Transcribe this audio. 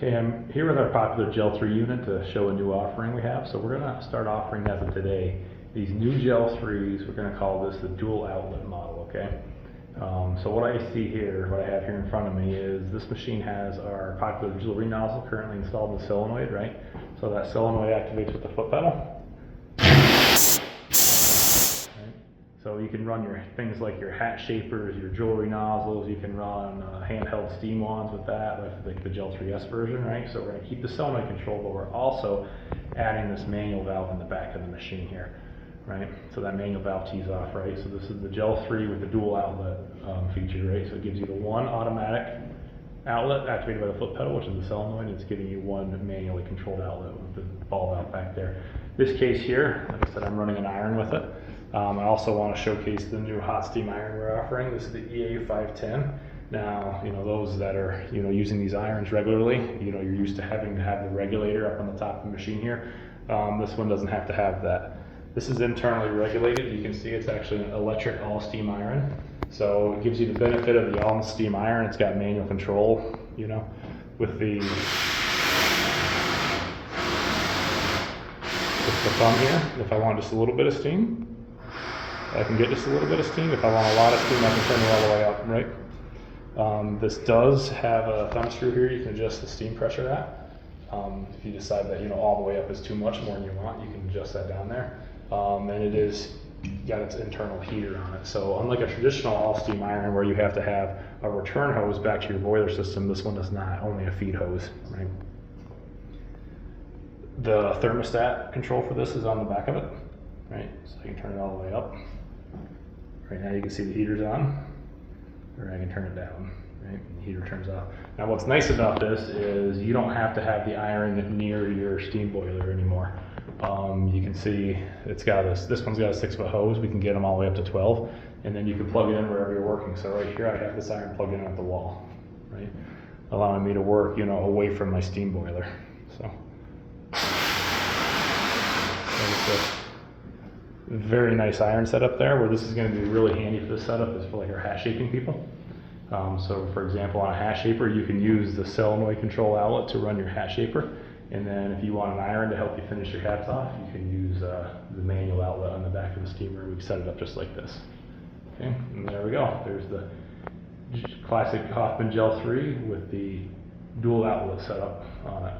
Okay, I'm here with our popular Gel 3 unit to show a new offering we have. So we're going to start offering as of today these new Gel 3s. We're going to call this the dual outlet model, okay? So what I see here, what I have here in front of me is this machine has our popular jewelry nozzle currently installed in the solenoid, right? So that solenoid activates with the foot pedal. So you can run your things like your hat shapers, your jewelry nozzles, you can run handheld steam wands with that, like the Gel 3S version, right? So we're going to keep the solenoid control, but we're also adding this manual valve in the back of the machine here, right? So that manual valve tees off, right? So this is the Gel 3 with the dual outlet feature, right? So it gives you the one automatic outlet activated by the foot pedal, which is the solenoid, and it's giving you one manually controlled outlet with the ball valve back there. This case here, like I said, I'm running an iron with it. I also want to showcase the new hot steam iron we're offering. This is the EA510. Now, those that are, using these irons regularly, you're used to having to have the regulator up on the top of the machine here. This one doesn't have to have that. This is internally regulated. You can see it's actually an electric all steam iron. So it gives you the benefit of the all steam iron. It's got manual control, with the thumb here. If I want just a little bit of steam, I can get just a little bit of steam. If I want a lot of steam, I can turn it all the way up, right? This does have a thumb screw here. You can adjust the steam pressure at. If you decide that, all the way up is too much more than you want, you can adjust that down there. And it is got its internal heater on it. So unlike a traditional all steam iron where you have to have a return hose back to your boiler system, this one does not, only a feed hose, right? The thermostat control for this is on the back of it, right? So I can turn it all the way up. Right now you can see the heater's on, or I can turn it down, right? And the heater turns off. Now what's nice about this is you don't have to have the iron near your steam boiler anymore. You can see it's got this one's got a 6-foot hose. We can get them all the way up to 12, and then you can plug it in wherever you're working. So right here I have this iron plugged in at the wall, right? Allowing me to work, away from my steam boiler. So very nice iron setup there, where this is going to be really handy for this setup is for like our hat shaping people. So for example, on a hat shaper, you can use the solenoid control outlet to run your hat shaper. And then if you want an iron to help you finish your hats off, you can use the manual outlet on the back of the steamer. We've set it up just like this. Okay, and there we go. There's the classic Hoffman Gel 3 with the dual outlet setup on it.